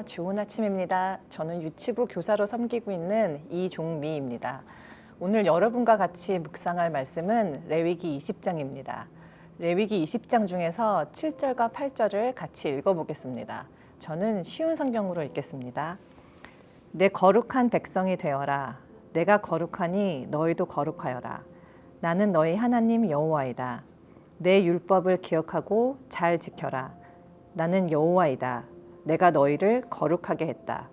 좋은 아침입니다. 저는 유치부 교사로 섬기고 있는 이종미입니다. 오늘 여러분과 같이 묵상할 말씀은 레위기 20장입니다. 레위기 20장 중에서 7절과 8절을 같이 읽어보겠습니다. 저는 쉬운 성경으로 읽겠습니다. 내 거룩한 백성이 되어라. 내가 거룩하니 너희도 거룩하여라. 나는 너희 하나님 여호와이다. 내 율법을 기억하고 잘 지켜라. 나는 여호와이다. 내가 너희를 거룩하게 했다.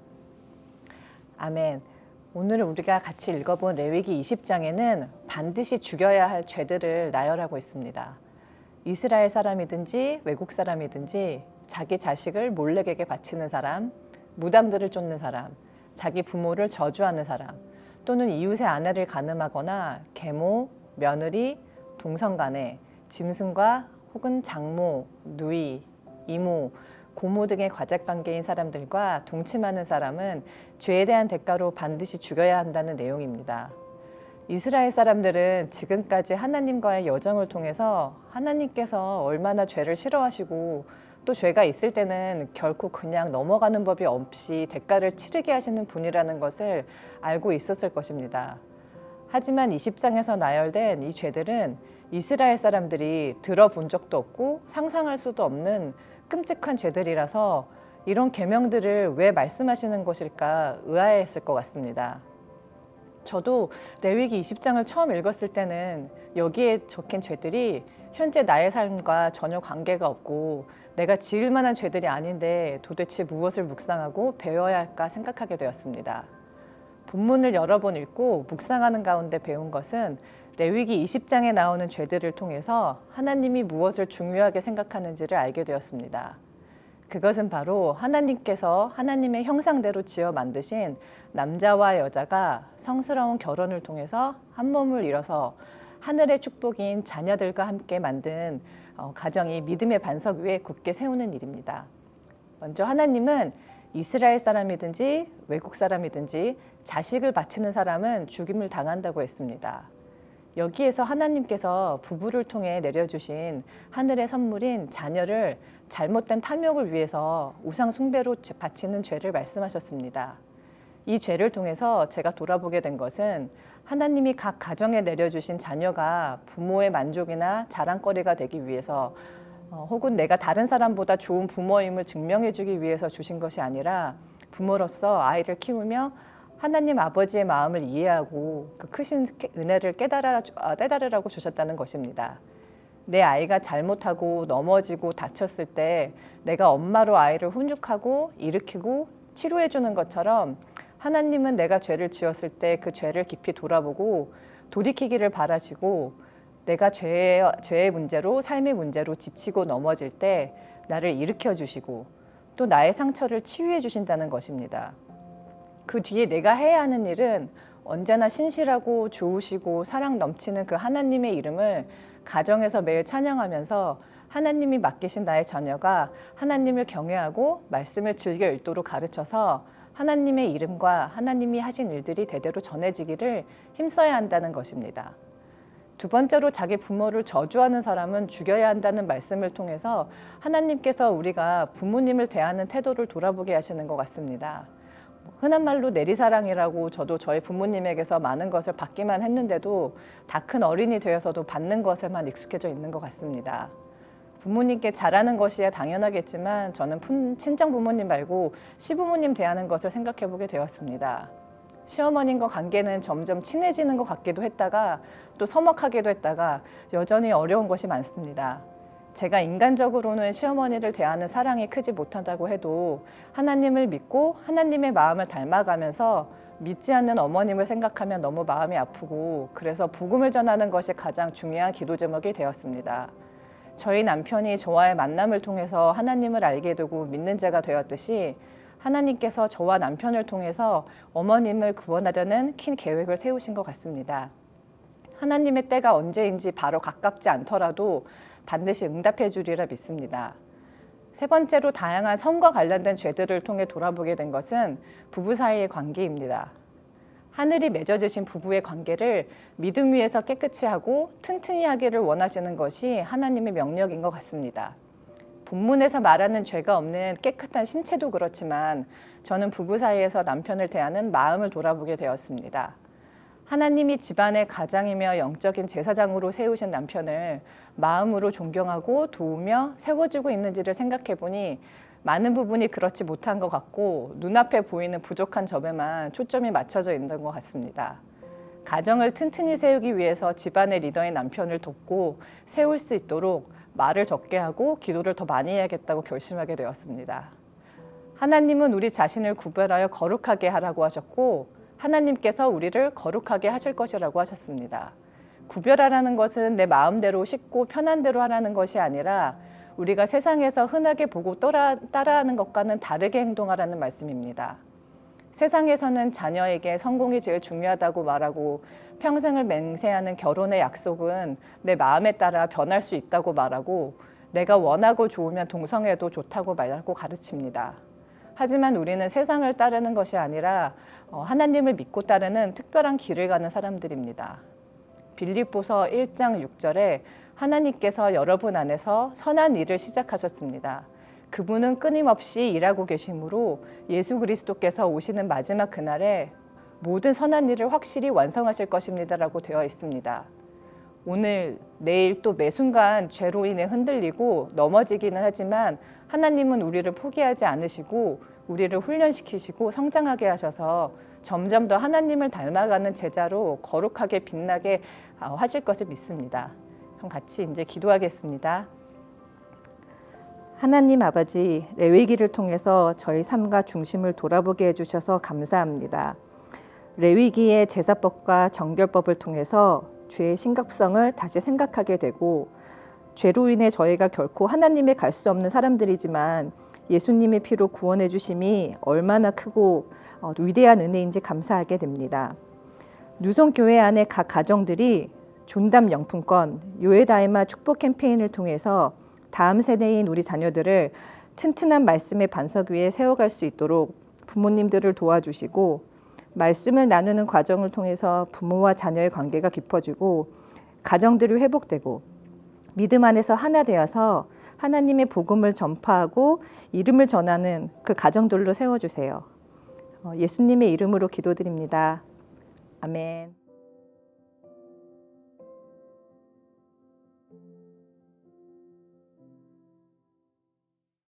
아멘. 오늘 우리가 같이 읽어본 레위기 20장에는 반드시 죽여야 할 죄들을 나열하고 있습니다. 이스라엘 사람이든지 외국 사람이든지 자기 자식을 몰렉에게 바치는 사람, 무당들을 쫓는 사람, 자기 부모를 저주하는 사람, 또는 이웃의 아내를 간음하거나 계모, 며느리, 동성간에, 짐승과 혹은 장모, 누이, 이모, 고모 등의 가족관계인 사람들과 동침하는 사람은 죄에 대한 대가로 반드시 죽여야 한다는 내용입니다. 이스라엘 사람들은 지금까지 하나님과의 여정을 통해서 하나님께서 얼마나 죄를 싫어하시고 또 죄가 있을 때는 결코 그냥 넘어가는 법이 없이 대가를 치르게 하시는 분이라는 것을 알고 있었을 것입니다. 하지만 20장에서 나열된 이 죄들은 이스라엘 사람들이 들어본 적도 없고 상상할 수도 없는 끔찍한 죄들이라서 이런 계명들을 왜 말씀하시는 것일까 의아해했을 것 같습니다. 저도 레위기 20장을 처음 읽었을 때는 여기에 적힌 죄들이 현재 나의 삶과 전혀 관계가 없고 내가 지을 만한 죄들이 아닌데 도대체 무엇을 묵상하고 배워야 할까 생각하게 되었습니다. 본문을 여러 번 읽고 묵상하는 가운데 배운 것은 레위기 20장에 나오는 죄들을 통해서 하나님이 무엇을 중요하게 생각하는지를 알게 되었습니다. 그것은 바로 하나님께서 하나님의 형상대로 지어 만드신 남자와 여자가 성스러운 결혼을 통해서 한 몸을 이뤄서 하늘의 축복인 자녀들과 함께 만든 가정이 믿음의 반석 위에 굳게 세우는 일입니다. 먼저 하나님은 이스라엘 사람이든지 외국 사람이든지 자식을 바치는 사람은 죽임을 당한다고 했습니다. 여기에서 하나님께서 부부를 통해 내려주신 하늘의 선물인 자녀를 잘못된 탐욕을 위해서 우상 숭배로 바치는 죄를 말씀하셨습니다. 이 죄를 통해서 제가 돌아보게 된 것은 하나님이 각 가정에 내려주신 자녀가 부모의 만족이나 자랑거리가 되기 위해서 혹은 내가 다른 사람보다 좋은 부모임을 증명해주기 위해서 주신 것이 아니라 부모로서 아이를 키우며 하나님 아버지의 마음을 이해하고 그 크신 은혜를 깨달으라고 주셨다는 것입니다. 내 아이가 잘못하고 넘어지고 다쳤을 때 내가 엄마로 아이를 훈육하고 일으키고 치료해 주는 것처럼 하나님은 내가 죄를 지었을 때 그 죄를 깊이 돌아보고 돌이키기를 바라시고 내가 죄의 문제로 삶의 문제로 지치고 넘어질 때 나를 일으켜 주시고 또 나의 상처를 치유해 주신다는 것입니다. 그 뒤에 내가 해야 하는 일은 언제나 신실하고 좋으시고 사랑 넘치는 그 하나님의 이름을 가정에서 매일 찬양하면서 하나님이 맡기신 나의 자녀가 하나님을 경외하고 말씀을 즐겨 읽도록 가르쳐서 하나님의 이름과 하나님이 하신 일들이 대대로 전해지기를 힘써야 한다는 것입니다. 두 번째로 자기 부모를 저주하는 사람은 죽여야 한다는 말씀을 통해서 하나님께서 우리가 부모님을 대하는 태도를 돌아보게 하시는 것 같습니다. 흔한 말로 내리사랑이라고 저도 저희 부모님에게서 많은 것을 받기만 했는데도 다 큰 어린이 되어서도 받는 것에만 익숙해져 있는 것 같습니다. 부모님께 잘하는 것이야 당연하겠지만 저는 친정 부모님 말고 시부모님 대하는 것을 생각해 보게 되었습니다. 시어머님과 관계는 점점 친해지는 것 같기도 했다가 또 서먹하기도 했다가 여전히 어려운 것이 많습니다. 제가 인간적으로는 시어머니를 대하는 사랑이 크지 못한다고 해도 하나님을 믿고 하나님의 마음을 닮아가면서 믿지 않는 어머님을 생각하면 너무 마음이 아프고 그래서 복음을 전하는 것이 가장 중요한 기도 제목이 되었습니다. 저희 남편이 저와의 만남을 통해서 하나님을 알게 되고 믿는 자가 되었듯이 하나님께서 저와 남편을 통해서 어머님을 구원하려는 큰 계획을 세우신 것 같습니다. 하나님의 때가 언제인지 바로 가깝지 않더라도 반드시 응답해 주리라 믿습니다. 세 번째로 다양한 성과 관련된 죄들을 통해 돌아보게 된 것은 부부 사이의 관계입니다. 하늘이 맺어주신 부부의 관계를 믿음 위에서 깨끗이 하고 튼튼히 하기를 원하시는 것이 하나님의 명령인 것 같습니다. 본문에서 말하는 죄가 없는 깨끗한 신체도 그렇지만 저는 부부 사이에서 남편을 대하는 마음을 돌아보게 되었습니다. 하나님이 집안의 가장이며 영적인 제사장으로 세우신 남편을 마음으로 존경하고 도우며 세워주고 있는지를 생각해 보니 많은 부분이 그렇지 못한 것 같고 눈앞에 보이는 부족한 점에만 초점이 맞춰져 있는 것 같습니다. 가정을 튼튼히 세우기 위해서 집안의 리더인 남편을 돕고 세울 수 있도록 말을 적게 하고 기도를 더 많이 해야겠다고 결심하게 되었습니다. 하나님은 우리 자신을 구별하여 거룩하게 하라고 하셨고 하나님께서 우리를 거룩하게 하실 것이라고 하셨습니다. 구별하라는 것은 내 마음대로 쉽고 편한 대로 하라는 것이 아니라 우리가 세상에서 흔하게 보고 따라하는 것과는 다르게 행동하라는 말씀입니다. 세상에서는 자녀에게 성공이 제일 중요하다고 말하고 평생을 맹세하는 결혼의 약속은 내 마음에 따라 변할 수 있다고 말하고 내가 원하고 좋으면 동성애도 좋다고 말하고 가르칩니다. 하지만 우리는 세상을 따르는 것이 아니라 하나님을 믿고 따르는 특별한 길을 가는 사람들입니다. 빌립보서 1장 6절에 하나님께서 여러분 안에서 선한 일을 시작하셨습니다. 그분은 끊임없이 일하고 계시므로 예수 그리스도께서 오시는 마지막 그날에 모든 선한 일을 확실히 완성하실 것입니다라고 되어 있습니다. 오늘, 내일 또 매 순간 죄로 인해 흔들리고 넘어지기는 하지만 하나님은 우리를 포기하지 않으시고 우리를 훈련시키시고 성장하게 하셔서 점점 더 하나님을 닮아가는 제자로 거룩하게 빛나게 하실 것을 믿습니다. 그럼 같이 이제 기도하겠습니다. 하나님 아버지, 레위기를 통해서 저희 삶과 중심을 돌아보게 해주셔서 감사합니다. 레위기의 제사법과 정결법을 통해서 죄의 심각성을 다시 생각하게 되고 죄로 인해 저희가 결코 하나님에 갈 수 없는 사람들이지만 예수님의 피로 구원해 주심이 얼마나 크고 위대한 은혜인지 감사하게 됩니다. 누성교회 안의 각 가정들이 존담 영품권, 요에다이마 축복 캠페인을 통해서 다음 세대인 우리 자녀들을 튼튼한 말씀의 반석 위에 세워갈 수 있도록 부모님들을 도와주시고 말씀을 나누는 과정을 통해서 부모와 자녀의 관계가 깊어지고 가정들이 회복되고 믿음 안에서 하나 되어서 하나님의 복음을 전파하고 이름을 전하는 그 가정들로 세워주세요. 예수님의 이름으로 기도드립니다. 아멘.